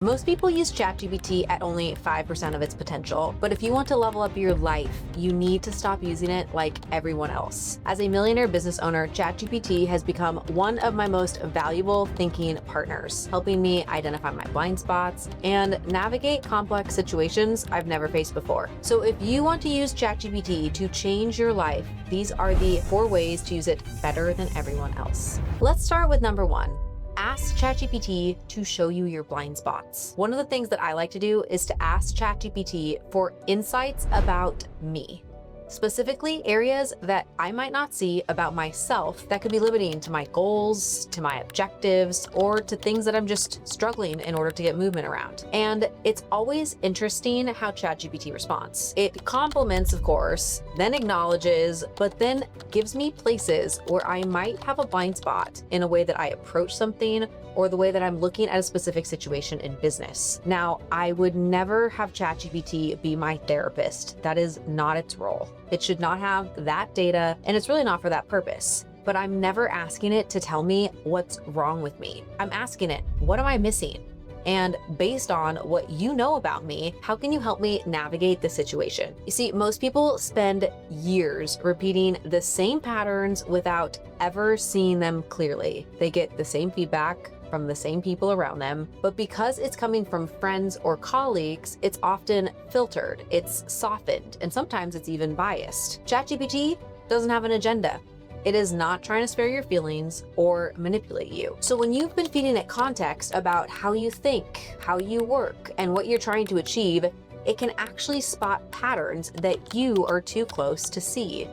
Most people use ChatGPT at only 5% of its potential, but if you want to level up your life, you need to stop using it like everyone else. As a millionaire business owner, ChatGPT has become one of my most valuable thinking partners, helping me identify my blind spots and navigate complex situations I've never faced before. So if you want to use ChatGPT to change your life, these are the 4 ways to use it better than everyone else. Let's start with number 1. Ask ChatGPT to show you your blind spots. One of the things that I like to do is to ask ChatGPT for insights about me. Specifically, areas that I might not see about myself that could be limiting to my goals, to my objectives, or to things that I'm just struggling in order to get movement around. And it's always interesting how ChatGPT responds. It compliments, of course, then acknowledges, but then gives me places where I might have a blind spot in a way that I approach something or the way that I'm looking at a specific situation in business. Now, I would never have ChatGPT be my therapist. That is not its role. It should not have that data, and it's really not for that purpose. But I'm never asking it to tell me what's wrong with me. I'm asking it, what am I missing? And based on what you know about me, how can you help me navigate the situation? You see, most people spend years repeating the same patterns without ever seeing them clearly. They get the same feedback from the same people around them, but because it's coming from friends or colleagues, it's often filtered, it's softened, and sometimes it's even biased. ChatGPT doesn't have an agenda. It is not trying to spare your feelings or manipulate you. So when you've been feeding it context about how you think, how you work, and what you're trying to achieve, it can actually spot patterns that you are too close to see.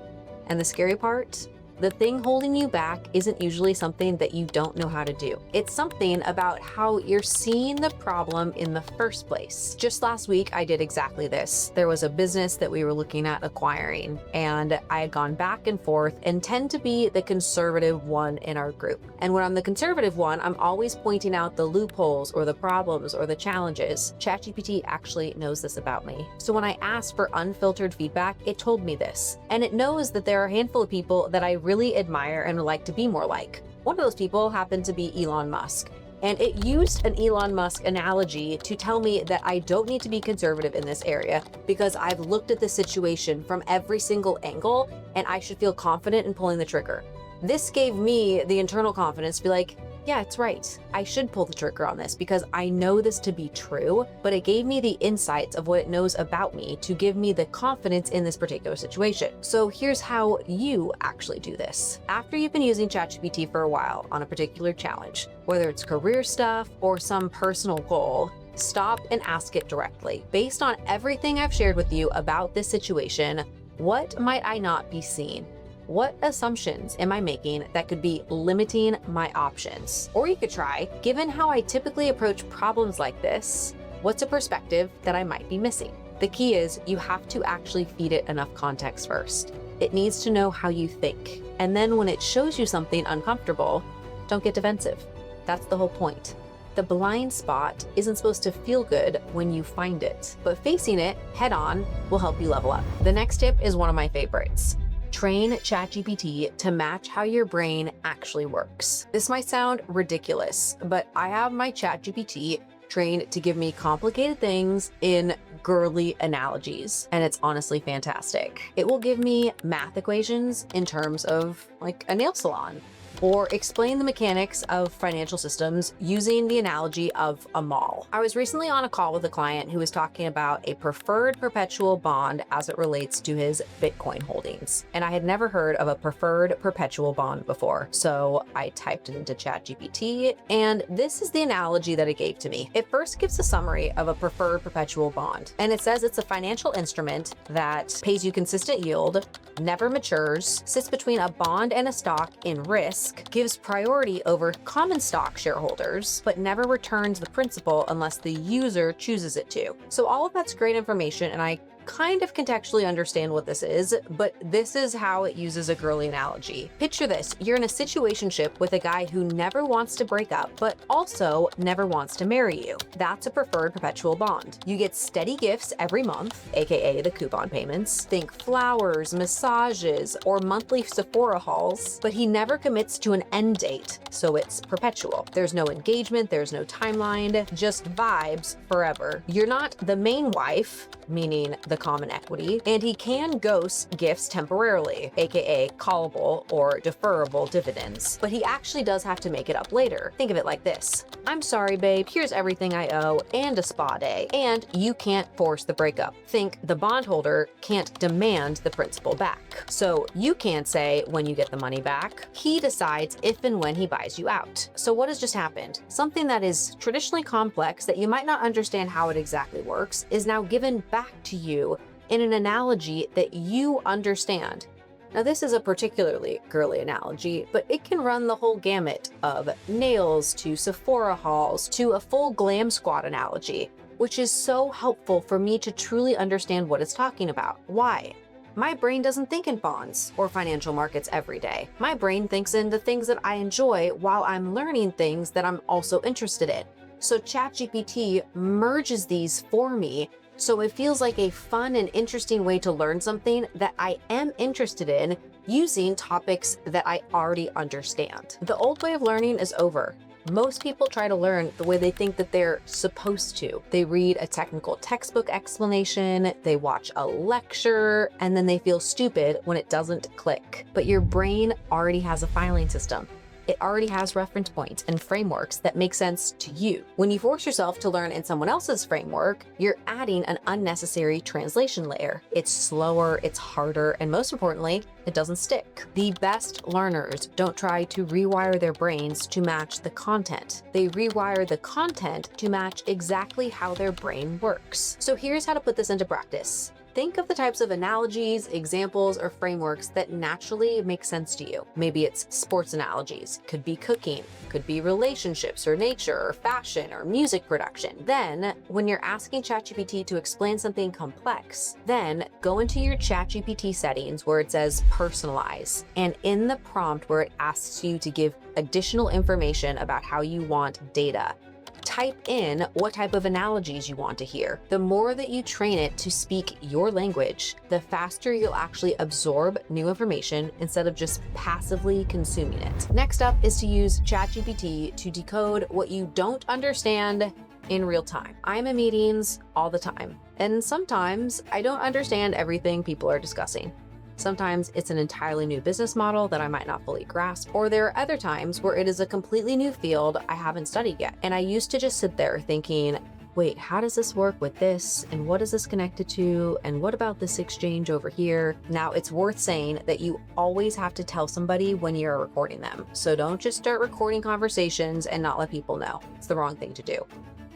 And the scary part? The thing holding you back isn't usually something that you don't know how to do. It's something about how you're seeing the problem in the first place. Just last week, I did exactly this. There was a business that we were looking at acquiring, and I had gone back and forth and tend to be the conservative one in our group. And when I'm the conservative one, I'm always pointing out the loopholes or the problems or the challenges. ChatGPT actually knows this about me. So when I asked for unfiltered feedback, it told me this. And it knows that there are a handful of people that I really admire and would like to be more like. One of those people happened to be Elon Musk. And it used an Elon Musk analogy to tell me that I don't need to be conservative in this area because I've looked at the situation from every single angle and I should feel confident in pulling the trigger. This gave me the internal confidence to be like, yeah, it's right. I should pull the trigger on this because I know this to be true, but it gave me the insights of what it knows about me to give me the confidence in this particular situation. So here's how you actually do this. After you've been using ChatGPT for a while on a particular challenge, whether it's career stuff or some personal goal, stop and ask it directly. Based on everything I've shared with you about this situation, what might I not be seeing? What assumptions am I making that could be limiting my options? Or you could try, given how I typically approach problems like this, what's a perspective that I might be missing? The key is you have to actually feed it enough context first. It needs to know how you think. And then when it shows you something uncomfortable, don't get defensive. That's the whole point. The blind spot isn't supposed to feel good when you find it, but facing it head on will help you level up. The next tip is one of my favorites. Train ChatGPT to match how your brain actually works. This might sound ridiculous, but I have my ChatGPT trained to give me complicated things in girly analogies, and it's honestly fantastic. It will give me math equations in terms of like a nail salon, or explain the mechanics of financial systems using the analogy of a mall. I was recently on a call with a client who was talking about a preferred perpetual bond as it relates to his Bitcoin holdings. And I had never heard of a preferred perpetual bond before. So I typed it into ChatGPT, and this is the analogy that it gave to me. It first gives a summary of a preferred perpetual bond. And it says it's a financial instrument that pays you consistent yield, never matures, sits between a bond and a stock in risk, gives priority over common stock shareholders, but never returns the principal unless the user chooses it to. So all of that's great information, and I kind of contextually understand what this is, but this is how it uses a girly analogy. Picture this, you're in a situationship with a guy who never wants to break up, but also never wants to marry you. That's a preferred perpetual bond. You get steady gifts every month, aka the coupon payments. Think flowers, massages, or monthly Sephora hauls, but he never commits to an end date, so it's perpetual. There's no engagement, there's no timeline, just vibes forever. You're not the main wife, meaning the common equity, and he can ghost gifts temporarily, aka callable or deferrable dividends, but he actually does have to make it up later. Think of it like this. I'm sorry, babe, here's everything I owe and a spa day, and you can't force the breakup. Think the bondholder can't demand the principal back. So you can't say when you get the money back. He decides if and when he buys you out. So what has just happened? Something that is traditionally complex that you might not understand how it exactly works is now given back to you in an analogy that you understand. Now, this is a particularly girly analogy, but it can run the whole gamut of nails to Sephora hauls to a full glam squad analogy, which is so helpful for me to truly understand what it's talking about. Why? My brain doesn't think in bonds or financial markets every day. My brain thinks in the things that I enjoy while I'm learning things that I'm also interested in. So ChatGPT merges these for me, so it feels like a fun and interesting way to learn something that I am interested in using topics that I already understand. The old way of learning is over. Most people try to learn the way they think that they're supposed to. They read a technical textbook explanation, they watch a lecture, and then they feel stupid when it doesn't click. But your brain already has a filing system. It already has reference points and frameworks that make sense to you. When you force yourself to learn in someone else's framework, you're adding an unnecessary translation layer. It's slower, it's harder, and most importantly, it doesn't stick. The best learners don't try to rewire their brains to match the content. They rewire the content to match exactly how their brain works. So here's how to put this into practice. Think of the types of analogies, examples, or frameworks that naturally make sense to you. Maybe it's sports analogies, could be cooking, could be relationships or nature or fashion or music production. Then, when you're asking ChatGPT to explain something complex, then go into your ChatGPT settings where it says personalize, and in the prompt where it asks you to give additional information about how you want data, type in what type of analogies you want to hear. The more that you train it to speak your language, the faster you'll actually absorb new information instead of just passively consuming it. Next up is to use ChatGPT to decode what you don't understand in real time. I'm in meetings all the time, and sometimes I don't understand everything people are discussing. Sometimes it's an entirely new business model that I might not fully grasp, or there are other times where it is a completely new field I haven't studied yet. And I used to just sit there thinking, wait, how does this work with this? And what is this connected to? And what about this exchange over here? Now, it's worth saying that you always have to tell somebody when you're recording them. So don't just start recording conversations and not let people know. It's the wrong thing to do.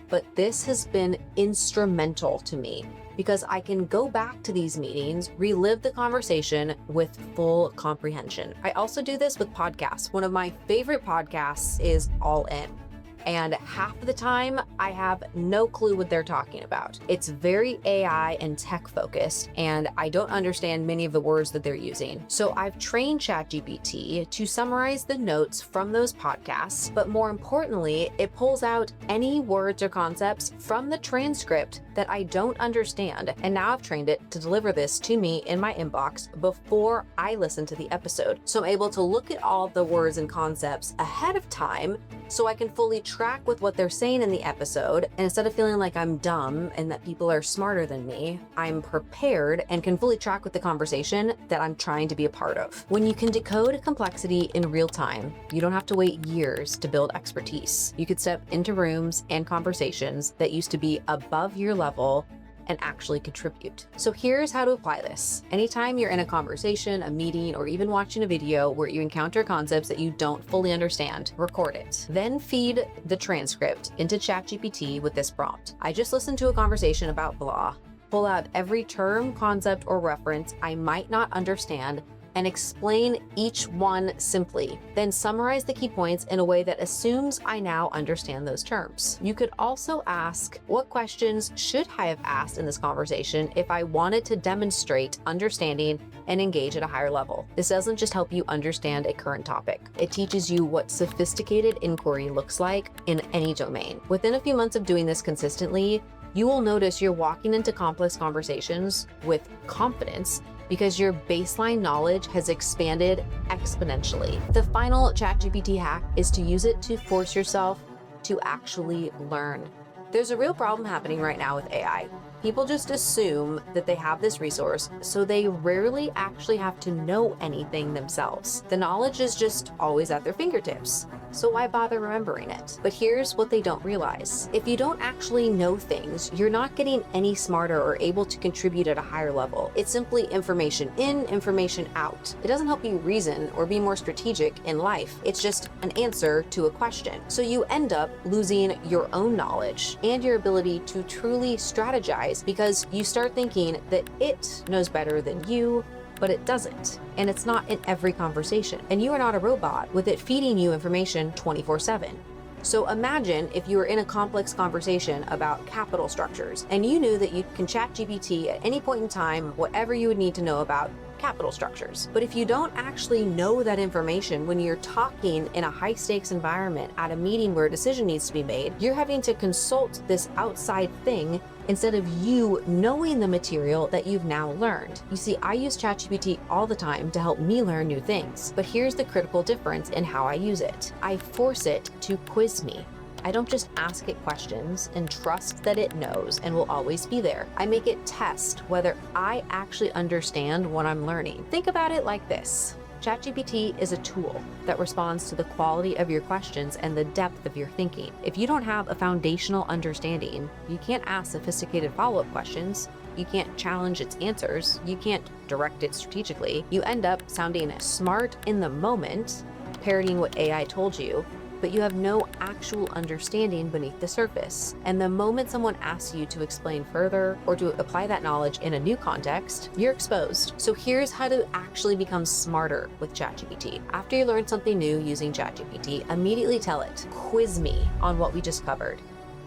But this has been instrumental to me because I can go back to these meetings, relive the conversation with full comprehension. I also do this with podcasts. One of my favorite podcasts is All In. And half of the time, I have no clue what they're talking about. It's very AI and tech focused, and I don't understand many of the words that they're using. So I've trained ChatGPT to summarize the notes from those podcasts, but more importantly, it pulls out any words or concepts from the transcript that I don't understand. And now I've trained it to deliver this to me in my inbox before I listen to the episode. So I'm able to look at all the words and concepts ahead of time so I can fully track with what they're saying in the episode. And instead of feeling like I'm dumb and that people are smarter than me, I'm prepared and can fully track with the conversation that I'm trying to be a part of. When you can decode complexity in real time, you don't have to wait years to build expertise. You could step into rooms and conversations that used to be above your level and actually contribute. So here's how to apply this. Anytime you're in a conversation, a meeting, or even watching a video where you encounter concepts that you don't fully understand, record it. Then feed the transcript into ChatGPT with this prompt. I just listened to a conversation about blah. Pull out every term, concept, or reference I might not understand and explain each one simply. Then summarize the key points in a way that assumes I now understand those terms. You could also ask, what questions should I have asked in this conversation if I wanted to demonstrate understanding and engage at a higher level? This doesn't just help you understand a current topic. It teaches you what sophisticated inquiry looks like in any domain. Within a few months of doing this consistently, you will notice you're walking into complex conversations with confidence because your baseline knowledge has expanded exponentially. The final ChatGPT hack is to use it to force yourself to actually learn. There's a real problem happening right now with AI. People just assume that they have this resource, so they rarely actually have to know anything themselves. The knowledge is just always at their fingertips, so why bother remembering it? But here's what they don't realize. If you don't actually know things, you're not getting any smarter or able to contribute at a higher level. It's simply information in, information out. It doesn't help you reason or be more strategic in life. It's just an answer to a question. So you end up losing your own knowledge and your ability to truly strategize, because you start thinking that it knows better than you, but it doesn't. And it's not in every conversation. And you are not a robot with it feeding you information 24/7. So imagine if you were in a complex conversation about capital structures and you knew that you can chat GPT at any point in time whatever you would need to know about capital structures. But if you don't actually know that information when you're talking in a high stakes environment at a meeting where a decision needs to be made, you're having to consult this outside thing instead of you knowing the material that you've now learned. You see, I use ChatGPT all the time to help me learn new things, but here's the critical difference in how I use it. I force it to quiz me. I don't just ask it questions and trust that it knows and will always be there. I make it test whether I actually understand what I'm learning. Think about it like this. ChatGPT is a tool that responds to the quality of your questions and the depth of your thinking. If you don't have a foundational understanding, you can't ask sophisticated follow-up questions. You can't challenge its answers. You can't direct it strategically. You end up sounding smart in the moment, parroting what AI told you, but you have no actual understanding beneath the surface. And the moment someone asks you to explain further or to apply that knowledge in a new context, you're exposed. So here's how to actually become smarter with ChatGPT. After you learn something new using ChatGPT, immediately tell it, quiz me on what we just covered.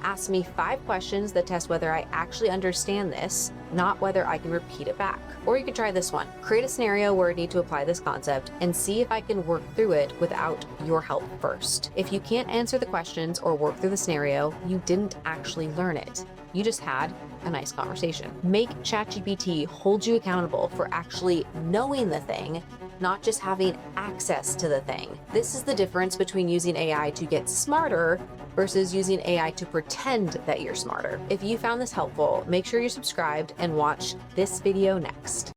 Ask me 5 questions that test whether I actually understand this, not whether I can repeat it back. Or you could try this one. Create a scenario where I need to apply this concept and see if I can work through it without your help first. If you can't answer the questions or work through the scenario, you didn't actually learn it. You just had a nice conversation. Make ChatGPT hold you accountable for actually knowing the thing, not just having access to the thing. This is the difference between using AI to get smarter versus using AI to pretend that you're smarter. If you found this helpful, make sure you're subscribed and watch this video next.